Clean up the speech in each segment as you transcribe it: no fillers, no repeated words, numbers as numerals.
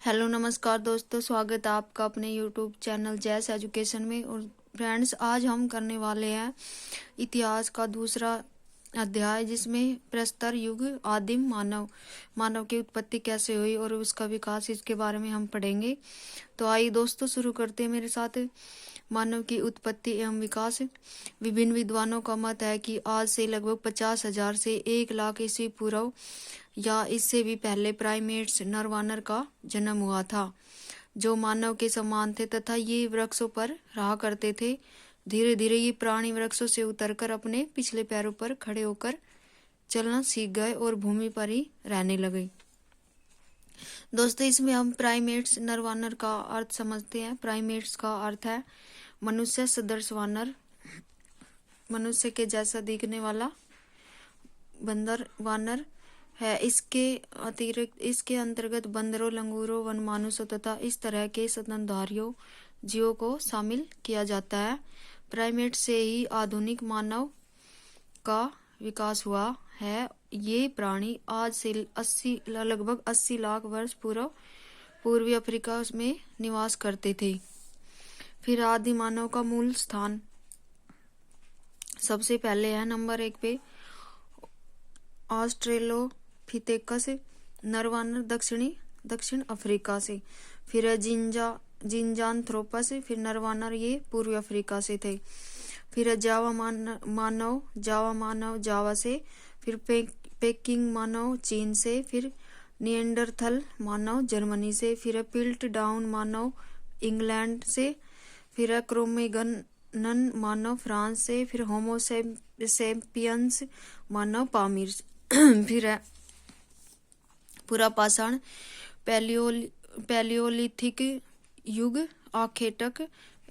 Hello नमस्कार दोस्तों, स्वागत है आपका अपने यूट्यूब चैनल जैस एजुकेशन में। और फ्रेंड्स, आज हम करने वाले हैं इतिहास का दूसरा अध्याय, जिसमें प्रस्तर युग, आदिम मानव की उत्पत्ति कैसे हुई और उसका विकास, इसके बारे में हम पढ़ेंगे। तो आइए दोस्तों, शुरू करते हैं मेरे साथ। मानव की उत्पत्ति एवं विकास। विभिन्न विद्वानों का मत है कि आज से लगभग 50,000 से 1 लाख ईस्वी पूर्व या इससे भी पहले प्राइमेट्स नरवानर का जन्म हुआ था, जो मानव के समान थे तथा ये वृक्षों पर रहा करते थे। धीरे धीरे ये प्राणी वृक्षों से उतरकर अपने पिछले पैरों पर खड़े होकर चलना सीख गए और भूमि पर ही रहने लगे। दोस्तों, इसमें हम प्राइमेट्स नरवानर का अर्थ समझते हैं। प्राइमेट्स का अर्थ है मनुष्य सदृश वानर, मनुष्य के जैसा दिखने वाला बंदर वानर है। इसके अंतर्गत बंदरों, लंगूरों, वनमानुषों तथा इस तरह के स्तनधारियों जीवों को शामिल किया जाता है। प्राइमेट से ही आधुनिक मानव का विकास हुआ है। ये प्राणी आज से लगभग 80 लाख वर्ष पूर्व पूर्वी अफ्रीका में निवास करते थे। फिर आदि मानव का मूल स्थान सबसे पहले है नंबर 1 पे ऑस्ट्रेलोपिथेकस नरवानर दक्षिण अफ्रीका से। फिर है जिंजान्थ्रोपस, फिर नरवानर ये पूर्वी अफ्रीका से थे। फिर है जावा मानव जावा से। फिर पेकिंग मानव चीन से। फिर निएंडरथल मानव जर्मनी से। फिर है पिल्ट डाउन मानव इंग्लैंड से। फिर है क्रोमेगनन मानव फ्रांस से। फिर होमो सेपियंस मानव पामीर से। फिर है पुरापाषाण पैलियोलिथिक युग, आखेटक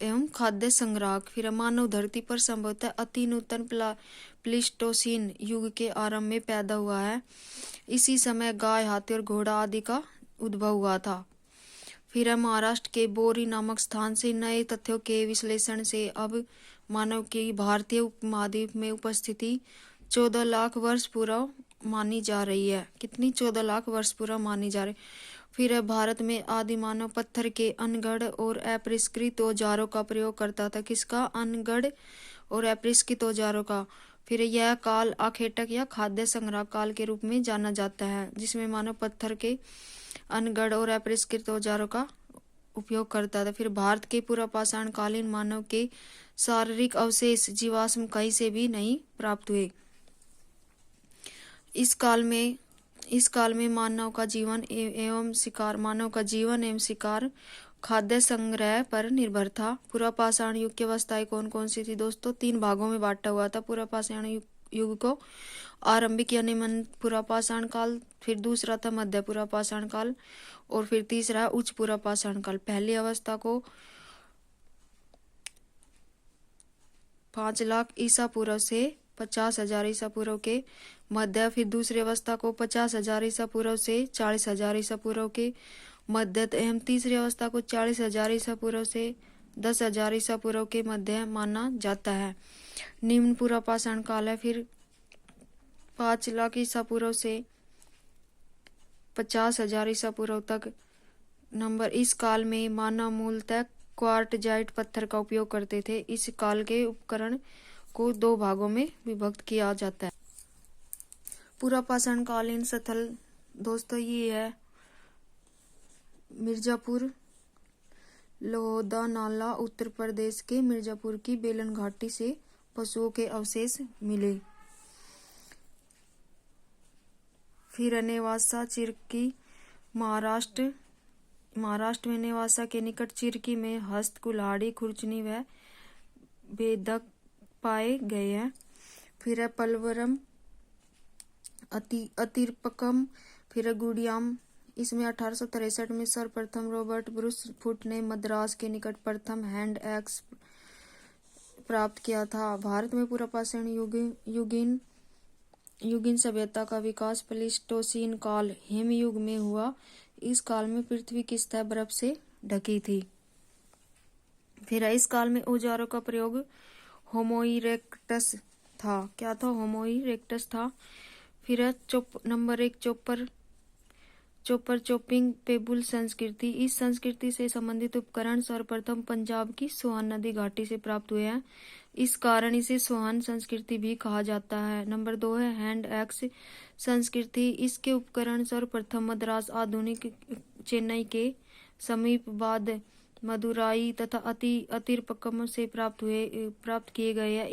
एवं खाद्य संग्राहक। फिर मानव धरती पर संभवतः अति नूतन प्लीस्टोसीन युग के आरंभ में पैदा हुआ है। इसी समय गाय, हाथी और घोड़ा आदि का उद्भव हुआ था। फिर है महाराष्ट्र के बोरी नामक स्थान से नए तथ्यों के विश्लेषण से अब मानव की भारतीय उपमहाद्वीप में उपस्थिति 14 लाख वर्ष पूर्व मानी जा रही है। कितनी? 14 लाख वर्ष पूर्व मानी जा रही। फिर है भारत में आदि मानव पत्थर के अनगढ़ और अपरिष्कृत औजारों का प्रयोग करता था। किसका? अनगढ़ और अपरिष्कृत औजारों का। फिर यह काल आखेटक या खाद्य संग्रह काल के रूप में जाना जाता है, जिसमें मानव पत्थर के अनगढ़ और अपरिष्कृत औजारों का उपयोग करता था। फिर भारत के पुरापाषाण कालीन मानव के शारीरिक अवशेष जीवाश्म कहीं से भी नहीं प्राप्त हुए। इस काल में मानव का जीवन एवं शिकार खाद्य संग्रह पर निर्भर था। पुरापाषाण युग की अवस्थाएं कौन कौन सी थी दोस्तों? 3 भागों में बांटा हुआ था पुरापाषाण युग को। आरंभिक यानी पुरापाषाण काल, फिर दूसरा था मध्य पुरापाषाण काल और फिर तीसरा उच्च पुरापाषाण काल। पहली अवस्था को 5 लाख ईसा पूर्व से 50,000 ईसा पूर्व के मध्य। फिर दूसरी अवस्था को 50,000 ईसा पूर्व से 40,000 ईसा पूर्व के मध्य एवं तीसरी अवस्था को 40,000 ईसा पूर्व से 10,000 ईसा पूर्व के मध्य माना जाता है। निम्न पुरापाषाण काल है फिर 5 लाख ईसा पूर्व से 50,000 ईसा पूर्व तक। इस काल में मानव मूलतः क्वार्टजाइट पत्थर का उपयोग करते थे। इस काल के उपकरण को 2 भागों में विभक्त किया जाता है। पुरापाषाण कालीन स्थल दोस्तों ये है मिर्जापुर, लोहदा नाला, उत्तर प्रदेश के मिर्जापुर की बेलन घाटी से पशुओं के अवशेष मिले। फिर नेवासा चिरकी, महाराष्ट्र में नेवासा के निकट चिरकी में हस्त, कुल्हाड़ी, खुरचनी व बेधक पाए गए हैं। फिर पलवरम, अतिरपकम, फिर गुड़ियाम। इसमें 1863 में सर्वप्रथम रॉबर्ट ब्रूस फुट ने मद्रास के निकट प्रथम हैंड एक्स प्राप्त किया था। भारत में पुरापाषाण युगीन सभ्यता का विकास प्लीस्टोसीन काल हिमयुग में हुआ। इस काल में पृथ्वी की सतह बर्फ से ढकी थी। फिर इस काल में औजारों का प्रयोग होमो इरेक्टस था। क्या था? होमो इरेक्टस था। फिर नंबर 1 चॉपर चोपर चोपिंग पेबुल संस्कृति। इस संस्कृति से संबंधित उपकरण सर्वप्रथम पंजाब की सोहन नदी घाटी से प्राप्त हुए हैं। इस कारण इसे सोहन संस्कृति भी कहा जाता है। नंबर 2 है हैंड एक्स संस्कृति। इसके उपकरण सर्वप्रथम मद्रास आधुनिक चेन्नई के समीप बाद मदुराई तथा अतिरपक्कम से प्राप्त किए गए हैं।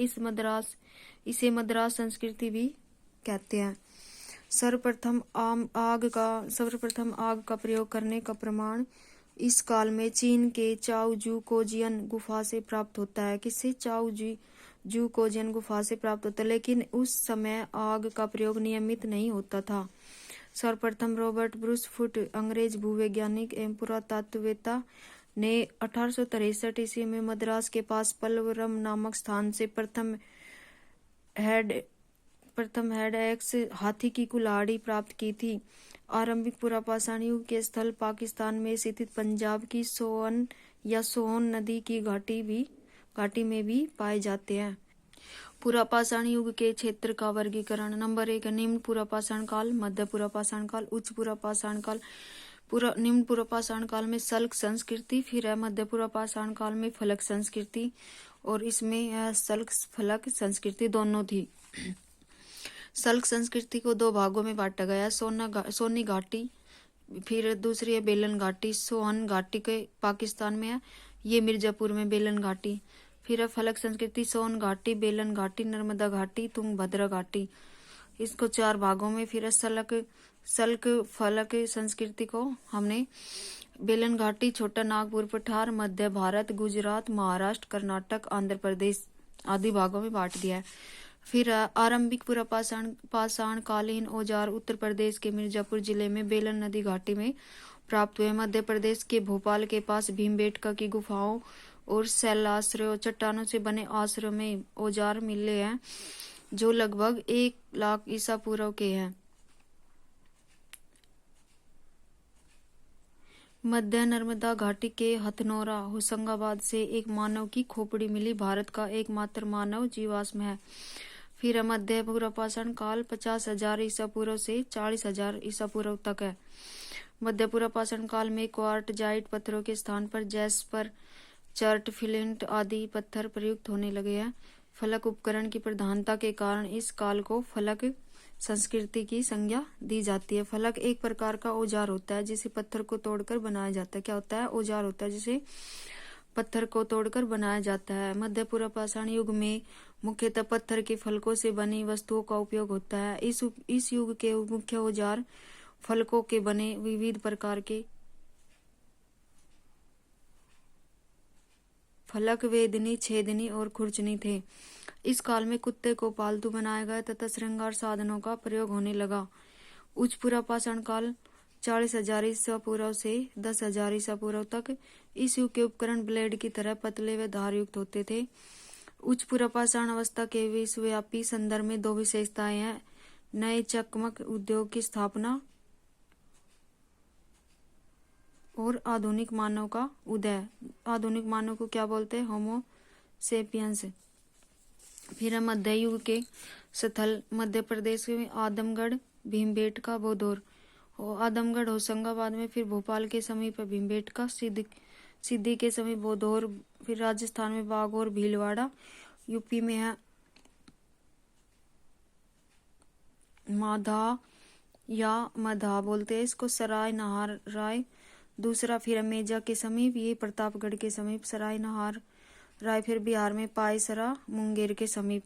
इसे मद्रास संस्कृति भी कहते हैं। सर्वप्रथम आग का प्रयोग करने का प्रमाण इस काल में चीन के चाओजू कोजियन गुफा से प्राप्त होता है। किससे? चाओजू कोजियन गुफा से प्राप्त होता है, लेकिन उस समय आग का प्रयोग नियमित नहीं होता था। सर्वप्रथम रॉबर्ट ब्रूस फुट अंग्रेज भूवैज्ञानिक एवं पुरातत्ववेत्ता ने 1863 ईस्वी में मद्रास के पास पल्लवरम नामक स्थान से प्रथम हेड एक्स हाथी की कुल्हाड़ी प्राप्त की थी। आरंभिक पुरापाषाण युग के स्थल पाकिस्तान में स्थित पंजाब की सोहन या सोहन नदी की घाटी में भी पाए जाते हैं। पुरापाषाण युग के क्षेत्र का वर्गीकरण। नंबर 1 निम्न पुरापाषाण काल, मध्य पुरापाषाण काल, उच्च पुरापाषाण काल। निम्न पुरापाषाण काल में सल्क संस्कृति, फिर है मध्य पुरापाषाण काल में फलक संस्कृति, और इसमें सल्क फलक संस्कृति दोनों थी। सल्क संस्कृति को 2 भागों में बांटा गया, सोनी घाटी, फिर दूसरी है बेलन घाटी। सोहन घाटी के पाकिस्तान में है, ये मिर्जापुर में बेलन घाटी। फिर है फलक संस्कृति, सोहन घाटी, बेलन घाटी, नर्मदा घाटी, तुंगभद्रा घाटी। इसको 4 भागों में। फिर है सल्क फलक संस्कृति को हमने बेलन घाटी, छोटा नागपुर पठार, मध्य भारत, गुजरात, महाराष्ट्र, कर्नाटक, आंध्र प्रदेश आदि भागों में बांट दिया है। फिर आरंभिक पुरापाषाण कालीन औजार उत्तर प्रदेश के मिर्जापुर जिले में बेलन नदी घाटी में प्राप्त हुए। मध्य प्रदेश के भोपाल के पास भीमबेटका की गुफाओं और शैलाश्रयों चट्टानों से बने आश्रयों में औजार मिले हैं, जो लगभग 1 लाख ईसा पूर्व के हैं। मध्य नर्मदा घाटी के हथनोरा होशंगाबाद से एक मानव की खोपड़ी मिली, भारत का एकमात्र मानव जीवाश्म है। फिर मध्य पुरापाषाण काल 50,000 ईसा पूर्व से 40,000 ईसा पूर्व तक है। मध्य पुरापाषाण काल में क्वार्टजाइट पत्थरों के स्थान पर जैस्पर, चर्ट, फ्लिंट आदि पत्थर प्रयुक्त होने लगे हैं। फलक उपकरण की प्रधानता के कारण इस काल को फलक संस्कृति की संज्ञा दी जाती है। फलक एक प्रकार का औजार होता है जिसे पत्थर को तोड़कर बनाया जाता है। क्या होता है? औजार होता है जिसे पत्थर को तोड़कर बनाया जाता है। मध्य पुरापाषाण युग में मुख्यतः पत्थर के फलकों से बनी वस्तुओं का उपयोग होता है। इस युग के मुख्य औजार फलकों के बने विविध प्रकार के फलक, वेदनी, छेदनी और खुरचनी थे। इस काल में कुत्ते को पालतू बनाया गया तथा श्रृंगार साधनों का प्रयोग होने लगा। उच्च पुरापाषाण काल 40,000 ईसा पूर्व से 10,000 ईसा पूर्व तक। इस युग के उपकरण ब्लेड की तरह पतले व धार युक्त होते थे। उच्च पुरापाषाण अवस्था के विश्वव्यापी संदर्भ में 2 विशेषताएं हैं: नए चकमक उद्योग की स्थापना और आधुनिक मानव का उदय। आधुनिक मानव को क्या बोलते हैं? होमो सेपियंस। फिर मध्य युग के स्थल मध्य प्रदेश में आदमगढ़, भीमबेटका, बौद्धौर। आदमगढ़ होशंगाबाद में, फिर भोपाल के समीप भीमबेटका, सिद्धि के समीप बौद्धौर। फिर राजस्थान में बागौर, भीलवाड़ा। यूपी में है माधा या मधा बोलते हैं इसको, सराय नहार राय। दूसरा फिर मेजा के समीप, ये प्रतापगढ़ के समीप सराय नहार राय। फिर बिहार में पायसरा, मुंगेर के समीप।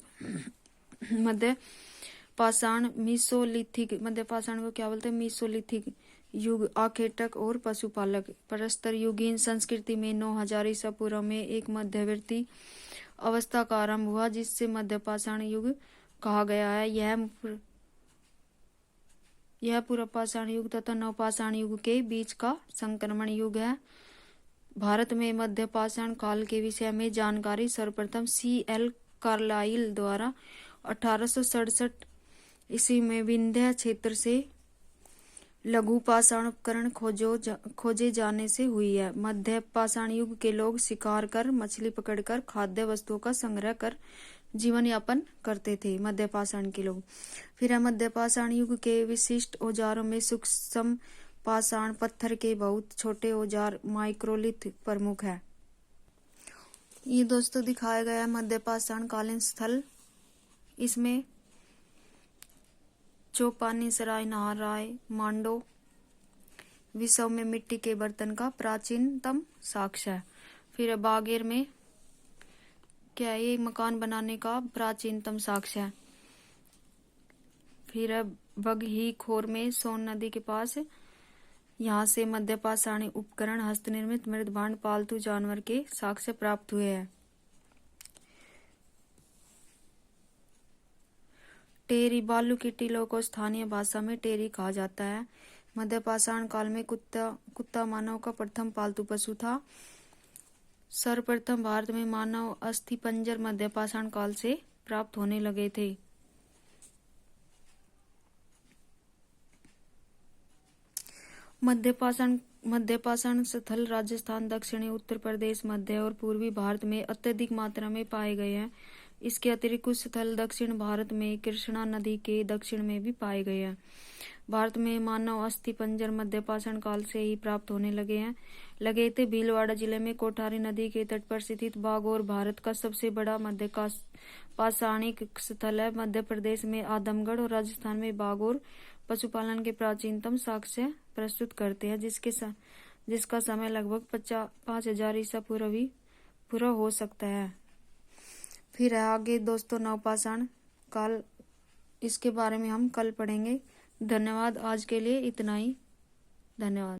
मध्य पाषाण मीसोलिथिक। मध्य पाषाण को क्या बोलते हैं? मीसोलिथिक युग आखेटक और पशुपालक। प्रस्तर युगीन संस्कृति में 9,000 ईसा पूर्व में एक मध्यवर्ती अवस्था का आरंभ हुआ, जिससे मध्य पाषाण युग कहा गया है। यह पुरापाषाण युग तथा नवपाषाण युग के बीच का संक्रमण युग है। भारत में मध्य पाषाण काल के विषय में जानकारी सर्वप्रथम C.L. कार्लाइल द्वारा 1867 ईस्वी में विंध्य क्षेत्र से लघु पाषाण उपकरण खोजे जाने से हुई है। मध्य पाषाण युग के लोग शिकार कर, मछली पकड़कर, खाद्य वस्तुओं का संग्रह कर जीवन यापन करते थे मध्य पाषाण के लोग। फिर मध्य पाषाण युग के विशिष्ट औजारों में सूक्ष्म पाषाण पत्थर के बहुत छोटे औजार माइक्रोलिथ प्रमुख है। ये दोस्तों दिखाया गया है मध्य पाषाण कालीन स्थल। इसमें चौपानी सराय नाहरराय मांडो विश्व में मिट्टी के बर्तन का प्राचीनतम साक्ष्य है। फिर बागेर में क्या है, ये मकान बनाने का प्राचीनतम साक्ष्य है। फिर बगहीखोर में सोन नदी के पास, यहाँ से मध्य पाषाणी उपकरण हस्त निर्मित मृदभांड पालतू जानवर के साक्ष्य प्राप्त हुए हैं। टेरी बालू की टीलों को स्थानीय भाषा में टेरी कहा जाता है। मध्य पाषाण काल में कुत्ता मानव का प्रथम पालतू पशु था। सर्वप्रथम भारत में मानव अस्थिपंजर मध्य पाषाण काल से प्राप्त होने लगे थे। मध्य पाषाण स्थल राजस्थान, दक्षिणी उत्तर प्रदेश, मध्य और पूर्वी भारत में अत्यधिक मात्रा में पाए गए हैं। इसके अतिरिक्त कुछ स्थल दक्षिण भारत में कृष्णा नदी के दक्षिण में भी पाए गए हैं। भारत में मानव अस्थिपंजर मध्य पाषाण काल से ही प्राप्त होने लगे थे। भीलवाड़ा जिले में कोठारी नदी के तट पर स्थित बागौर भारत का सबसे बड़ा मध्य पाषाणिक स्थल है। मध्य प्रदेश में आदमगढ़ और राजस्थान में बागौर पशुपालन के प्राचीनतम साक्ष्य प्रस्तुत करते हैं, जिसका समय लगभग 5000 ईसा पूर्व हो सकता है। फिर आगे दोस्तों नवपाषाण काल, इसके बारे में हम कल पढ़ेंगे। धन्यवाद, आज के लिए इतना ही। धन्यवाद।